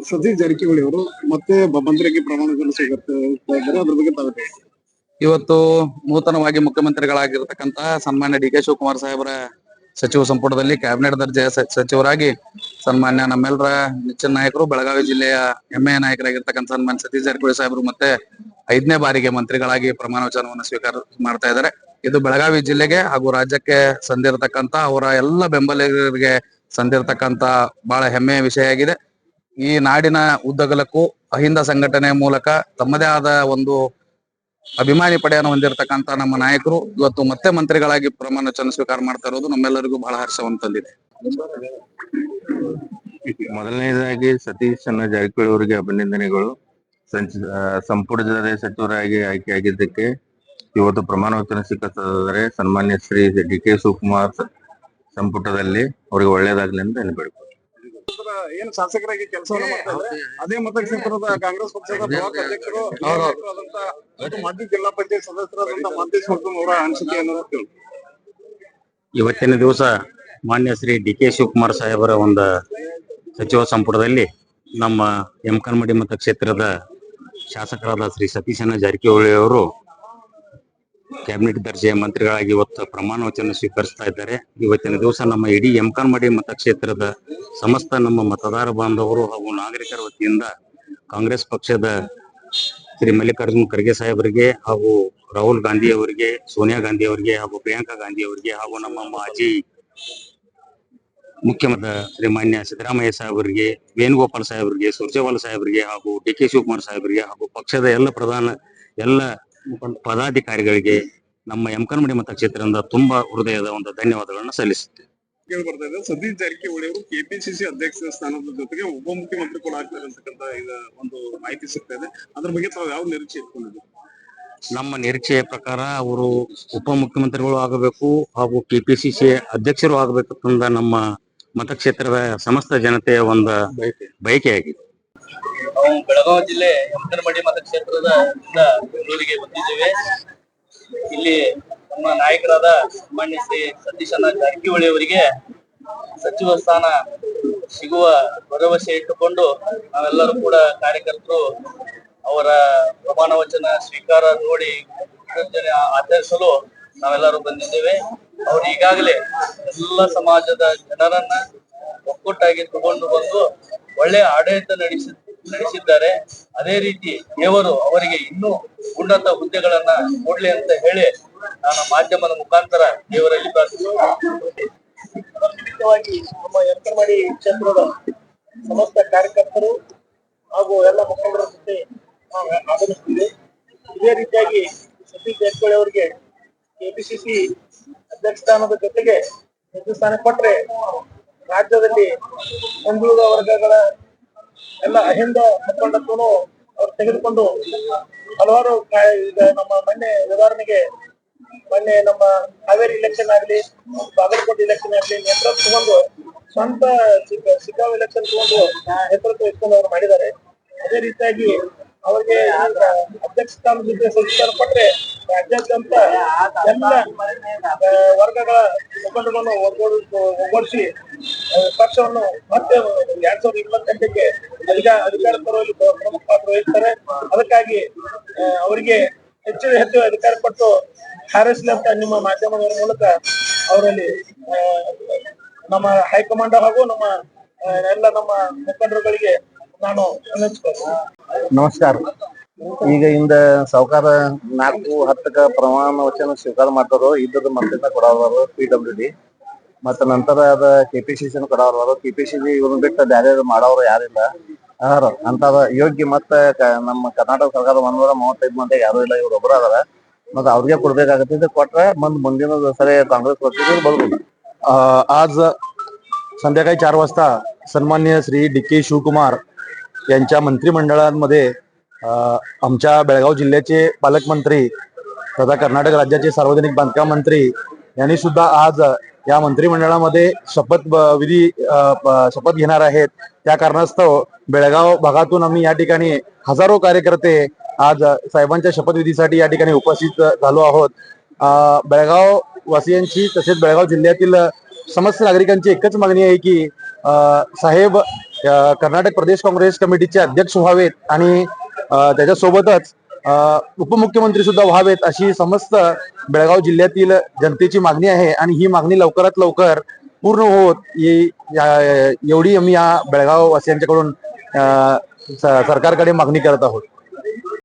ಸತೀಶ್ ಜಾರಕಿಹೊಳಿ ಅವರು ಮತ್ತೆ ಮಂತ್ರಿಯಾಗಿ ಪ್ರಮಾಣ ವಚನ ಸ್ವೀಕರಿಸ್ತಾ ಇದ್ದಾರೆ. ಅದ್ರ ಬಗ್ಗೆ ತಾವು ಹೇಳಿ. ಇವತ್ತು ನೂತನವಾಗಿ ಮುಖ್ಯಮಂತ್ರಿಗಳಾಗಿರ್ತಕ್ಕಂತಹ ಸನ್ಮಾನ್ಯ ಡಿ ಕೆ ಶಿವಕುಮಾರ್ ಸಾಹೇಬರ ಸಚಿವ ಸಂಪುಟದಲ್ಲಿ ಕ್ಯಾಬಿನೆಟ್ ದರ್ಜೆಯ ಸಚಿವರಾಗಿ ಸನ್ಮಾನ್ಯ ನಮ್ಮೆಲ್ಲರ ನೆಚ್ಚಿನ ನಾಯಕರು ಬೆಳಗಾವಿ ಜಿಲ್ಲೆಯ ಹೆಮ್ಮೆಯ ನಾಯಕರಾಗಿರ್ತಕ್ಕಂಥ ಸನ್ಮಾನ್ಯ ಸತೀಶ್ ಜಾರಕಿಹೊಳಿ ಸಾಹೇಬರು ಮತ್ತೆ 5ನೇ ಬಾರಿಗೆ ಮಂತ್ರಿಗಳಾಗಿ ಪ್ರಮಾಣ ವಚನವನ್ನು ಸ್ವೀಕಾರ ಮಾಡ್ತಾ ಇದ್ದಾರೆ. ಇದು ಬೆಳಗಾವಿ ಜಿಲ್ಲೆಗೆ ಹಾಗೂ ರಾಜ್ಯಕ್ಕೆ ಸಂದಿರತಕ್ಕಂತ ಅವರ ಎಲ್ಲ ಬೆಂಬಲಿಗರಿಗೆ ಸಂದಿರತಕ್ಕಂತ ಬಹಳ ಹೆಮ್ಮೆಯ ವಿಷಯ ಆಗಿದೆ. ಈ ನಾಡಿನ ಉದ್ದಗಲಕ್ಕೂ ಅಹಿಂದ ಸಂಘಟನೆ ಮೂಲಕ ತಮ್ಮದೇ ಆದ ಒಂದು ಅಭಿಮಾನಿ ಪಡೆಯನ್ನು ಹೊಂದಿರತಕ್ಕಂತ ನಮ್ಮ ನಾಯಕರು ಇವತ್ತು ಮತ್ತೆ ಮಂತ್ರಿಗಳಾಗಿ ಪ್ರಮಾಣ ವಚನ ಸ್ವೀಕಾರ ಮಾಡ್ತಾ ಇರೋದು ನಮ್ಮೆಲ್ಲರಿಗೂ ಬಹಳ ಹರ್ಷವನ್ನು ತಂದಿದೆ. ಮೊದಲನೇದಾಗಿ ಸತೀಶ್ ಜಾರಕಿಹೊಳಿ ಅವರಿಗೆ ಅಭಿನಂದನೆಗಳು. ಸಂಪುಟದ ಸಚಿವರಾಗಿ ಆಯ್ಕೆಯಾಗಿದ್ದಕ್ಕೆ ಇವತ್ತು ಪ್ರಮಾಣ ವಚನ ಸ್ವೀಕರಿಸಿದರೆ ಸನ್ಮಾನ್ಯ ಶ್ರೀ ಡಿ ಕೆ ಶಿವಕುಮಾರ್ ಸಂಪುಟದಲ್ಲಿ ಅವರಿಗೆ ಒಳ್ಳೇದಾಗ್ಲಿ ಅಂತ ನೆನಪಿಡ್ಬೋದು. ಏನು ಶಾಸಕರಾಗಿ ಕೆಲಸವನ್ನು ಮಾಡ್ತಾ ಇದ್ದಾರೆ, ಅದೇ ಮತಕ್ಷೇತ್ರದ ಕಾಂಗ್ರೆಸ್ ಪಕ್ಷದ ಬ್ಲಾಕ್ ಅಧ್ಯಕ್ಷರು ಮಾಜಿ ಜಿಲ್ಲಾ ಪಂಚಾಯತ್ ಸದಸ್ಯರಾದಂತಹ ಮಾಂತೇಶ್ವರ ಅವರ ಅನಿಸಿಕೆಯನ್ನು ಕೇಳಿ. ಇವತ್ತಿನ ದಿವಸ ಮಾನ್ಯ ಶ್ರೀ ಡಿ ಕೆ ಶಿವಕುಮಾರ್ ಸಾಹೇಬರ ಒಂದು ಸಚಿವ ಸಂಪುಟದಲ್ಲಿ ನಮ್ಮ ಯಮಕನಮಡಿ ಮತಕ್ಷೇತ್ರದ ಶಾಸಕರಾದ ಶ್ರೀ ಸತೀಶ್ ಜಾರಕಿಹೊಳಿ ಅವರು ಕ್ಯಾಬಿನೆಟ್ ದರ್ಜೆಯ ಮಂತ್ರಿಗಳಾಗಿ ಇವತ್ತು ಪ್ರಮಾಣ ವಚನ ಸ್ವೀಕರಿಸ್ತಾ ಇದ್ದಾರೆ. ಇವತ್ತಿನ ದಿವಸ ನಮ್ಮ ಇಡೀ ಯಮಕನಮಡಿ ಮತಕ್ಷೇತ್ರದ ಸಮಸ್ತ ನಮ್ಮ ಮತದಾರ ಬಾಂಧವರು ಹಾಗೂ ನಾಗರಿಕರ ವತಿಯಿಂದ ಕಾಂಗ್ರೆಸ್ ಪಕ್ಷದ ಶ್ರೀ ಮಲ್ಲಿಕಾರ್ಜುನ್ ಖರ್ಗೆ ಸಾಹೇಬರಿಗೆ ಹಾಗೂ ರಾಹುಲ್ ಗಾಂಧಿ ಅವರಿಗೆ, ಸೋನಿಯಾ ಗಾಂಧಿ ಅವರಿಗೆ ಹಾಗೂ ಪ್ರಿಯಾಂಕಾ ಗಾಂಧಿ ಅವರಿಗೆ ಹಾಗೂ ನಮ್ಮ ಮಾಜಿ ಮುಖ್ಯಮಂತ್ರಿ ಶ್ರೀ ಮಾನ್ಯ ಸಿದ್ದರಾಮಯ್ಯ ಸಾಹೇಬರಿಗೆ, ವೇಣುಗೋಪಾಲ್ ಸಾಹೇಬರಿಗೆ, ಸುರ್ಜೇವಾಲ ಸಾಹೇಬರಿಗೆ ಹಾಗೂ ಡಿ ಕೆ ಶಿವಕುಮಾರ್ ಸಾಹೇಬರಿಗೆ ಹಾಗೂ ಪಕ್ಷದ ಎಲ್ಲ ಪದಾಧಿಕಾರಿಗಳಿಗೆ ನಮ್ಮ ಯಮಕನಮಡಿ ಮತಕ್ಷೇತ್ರದಿಂದ ತುಂಬಾ ಹೃದಯದ ಒಂದು ಧನ್ಯವಾದಗಳನ್ನು ಸಲ್ಲಿಸುತ್ತೇವೆ. ಕೇಳಿ ಬರ್ತಾ ಇದೆ, ಸತೀಶ್ ಜಾರಕಿಹೊಳಿ ಅವರು ಕೆಪಿಸಿಸಿ ಅಧ್ಯಕ್ಷ ಸ್ಥಾನದ ಜೊತೆಗೆ ಉಪಮುಖ್ಯಮಂತ್ರಿ ಕೂಡ ಆಗ್ತಾರೆ ಅಂತಕ್ಕಂತ ಒಂದು ಮಾಹಿತಿ ಸಿಗ್ತಾ ಇದೆ. ಅದ್ರ ಬಗ್ಗೆ ತಾವು ಯಾವ ನಿರೀಕ್ಷೆ ಇಟ್ಕೊಂಡಿದ್ದೀವಿ? ನಮ್ಮ ನಿರೀಕ್ಷೆಯ ಪ್ರಕಾರ ಅವರು ಉಪಮುಖ್ಯಮಂತ್ರಿಗಳು ಆಗಬೇಕು ಹಾಗೂ ಕೆಪಿಸಿಸಿ ಅಧ್ಯಕ್ಷರು ಆಗಬೇಕಂತ ನಮ್ಮ ಮತಕ್ಷೇತ್ರದ ಸಮಸ್ತ ಜನತೆಯ ಒಂದು ಬಯಕೆಯಾಗಿದೆ. ನಾವು ಬೆಳಗಾವಿ ಜಿಲ್ಲೆ ಯಮಕನಮಡಿ ಮತಕ್ಷೇತ್ರದ ಬೆಂಗಳೂರಿಗೆ ಬಂದಿದ್ದೇವೆ. ಇಲ್ಲಿ ನಮ್ಮ ನಾಯಕರಾದ ಮಾನ್ಯ ಶ್ರೀ ಸತೀಶ್ ಜಾರಕಿಹೊಳಿ ಅವರಿಗೆ ಸಚಿವ ಸ್ಥಾನ ಸಿಗುವ ಭರವಸೆ ಇಟ್ಟುಕೊಂಡು ನಾವೆಲ್ಲರೂ ಕೂಡ ಕಾರ್ಯಕರ್ತರು ಅವರ ಪ್ರಮಾಣ ವಚನ ಸ್ವೀಕಾರ ನೋಡಿ ಆಚರಿಸಲು ನಾವೆಲ್ಲರೂ ಬಂದಿದ್ದೇವೆ. ಅವರು ಈಗಾಗಲೇ ಎಲ್ಲ ಸಮಾಜದ ಜನರನ್ನ ಒಕ್ಕೂಟಾಗಿ ತಗೊಂಡು ಬಂದು ಒಳ್ಳೆಯ ಆಡಳಿತ ನಡೆಸಿದ್ದಾರೆ. ಅದೇ ರೀತಿ ದೇವರು ಅವರಿಗೆ ಇನ್ನೂ ಉನ್ನತ ಹುದ್ದೆಗಳನ್ನ ಕೊಡ್ಲಿ ಅಂತ ಹೇಳಿ ನಾನು ಮಾಧ್ಯಮದ ಮುಖಾಂತರ ದೇವರಲ್ಲಿ ಪ್ರಾರ್ಥಿಸುತ್ತೇನೆ. ನಮ್ಮ ಯಮಕನಮಡಿ ಕ್ಷೇತ್ರದ ಸಮಸ್ತ ಕಾರ್ಯಕರ್ತರು ಹಾಗೂ ಎಲ್ಲ ಮುಖಂಡರ ಜೊತೆ ಆಗಮಿಸುತ್ತಿದೆ. ಇದೇ ರೀತಿಯಾಗಿ ಸತೀಶ್ ಜಾರಕಿಹೊಳಿ ಅವರಿಗೆ ಕೆಪಿಸಿಸಿ ಅಧ್ಯಕ್ಷ ಸ್ಥಾನದ ಜೊತೆಗೆ ಸಚಿವ ಸ್ಥಾನ ಕೊಟ್ರೆ ರಾಜ್ಯದಲ್ಲಿ ಹಿಂದುಳಿದ ವರ್ಗಗಳ ಎಲ್ಲ ಅಹಿಂದ ಮುಖಂಡತ್ವನು ಅವ್ರು ತೆಗೆದುಕೊಂಡು ಹಲವಾರು ಈಗ ನಮ್ಮ ಉದಾಹರಣೆಗೆ ಮೊನ್ನೆ ನಮ್ಮ ಹಾವೇರಿ ಇಲೆಕ್ಷನ್ ಆಗಲಿ, ಬಾಗಲಕೋಟೆ ಇಲೆಕ್ಷನ್ ಆಗಲಿ ನೇತೃತ್ವ ತಗೊಂಡು ಸ್ವಂತ ಶಿಗ್ಗಾಂವ್ ಎಲೆಕ್ಷನ್ ತಗೊಂಡು ನೇತೃತ್ವ ಇಟ್ಕೊಂಡು ಅವ್ರು ಮಾಡಿದ್ದಾರೆ. ಅದೇ ರೀತಿಯಾಗಿ ಅವರಿಗೆ ಅಧ್ಯಕ್ಷ ಸ್ಥಾನದ ಜೊತೆ ಸಚಿವ ಕೊಟ್ರೆ ರಾಜ್ಯಾದ್ಯಂತ ಎಲ್ಲ ವರ್ಗಗಳ ಮುಖಂಡರನ್ನು ಒಗ್ಗೂಡಿಸಿ ಪಕ್ಷವನ್ನು ಮತ್ತೆ 2028ಕ್ಕೆ ಅಧಿಕಾರ ತರುವಲ್ಲಿ ಪ್ರಮುಖ ಪಾತ್ರ ವಹಿಸ್ತಾರೆ. ಅದಕ್ಕಾಗಿ ಅವರಿಗೆ ಹೆಚ್ಚು ಅಧಿಕಾರ ಕೊಟ್ಟು ಹಾರೈಸಲಿ ಅಂತ ನಿಮ್ಮ ಮಾಧ್ಯಮದವರ ಮೂಲಕ ಅವರಲ್ಲಿ ನಮ್ಮ ಹೈಕಮಾಂಡ್ ಹಾಗೂ ನಮ್ಮ ನಮ್ಮ ಮುಖಂಡರುಗಳಿಗೆ ನಾನು ವಿನಂತಿಸ್ತೀನಿ. ನಮಸ್ಕಾರ. ಈಗ ಇಂದ ಸಾವುಕಾರ 4-10 ಪ್ರಮಾಣ ವಚನ ಸ್ವೀಕಾರ ಮಾಡ್ತಾರೋ ಇದ್ದದ ಮಂತ್ರಿನ ಕೊಡೋರು PWD ಮತ್ತ ನಂತರ ಅದ ಕೆಪಿಸಿಸಿ ಕೊಡೋರು. ಕೆಪಿಸಿಸಿ ಇವ್ರನ್ನ ಬಿಟ್ಟು ಬೇರೆ ಮಾಡೋರು ಯಾರಿಲ್ಲ. ಅಂತದ ಯೋಗ್ಯ ಮತ್ತ ನಮ್ಮ ಕರ್ನಾಟಕ ಸರ್ಕಾರ 135 ಮಂದಿ ಯಾರು ಇಲ್ಲ, ಇವ್ರು ಒಬ್ಬರು ಅದಾರ. मग ಅವ್ರಿಗೆ ಕೊಡ್ಬೇಕಾಗತ್ತೆ. ಕೊಟ್ರೆ ಮುಂದಿನ ಸರಿ काँग्रेस पक्षाचे बरोबर. आज संध्याकाळी 4 वाजता सन्माननीय श्री डी के शिवकुमार यांच्या मंत्रिमंडळामध्ये आमच्या बेळगाव जिल्ह्याचे पालकमंत्री तथा कर्नाटक राज्याचे सार्वजनिक बांधकाम मंत्री यांनी सुद्धा आज या मंत्रिमंडळामध्ये शपथ घेणार आहेत. त्या कारणास्तव बेळगाव भागातून आम्ही या ठिकाणी हजारो कार्यकर्ते आज साहेबांच्या शपथविधीसाठी या ठिकाणी उपस्थित झालो आहोत. बेळगाव वासियांची तसेच बेळगाव जिल्ह्यातील समस्त नागरिकांची एकच मागणी आहे की साहेब कर्नाटक प्रदेश काँग्रेस कमिटीचे अध्यक्ष व्हावेत आणि त्याच्यासोबतच उपमुख्यमंत्री सुद्धा व्हावेत अशी समस्त बेळगाव जिल्ह्यातील जनतेची मागणी आहे आणि ही मागणी लवकरात लवकर पूर्ण होत एवढी आम्ही या बेळगाव वासियांच्याकडून सरकारकडे मागणी करत आहोत.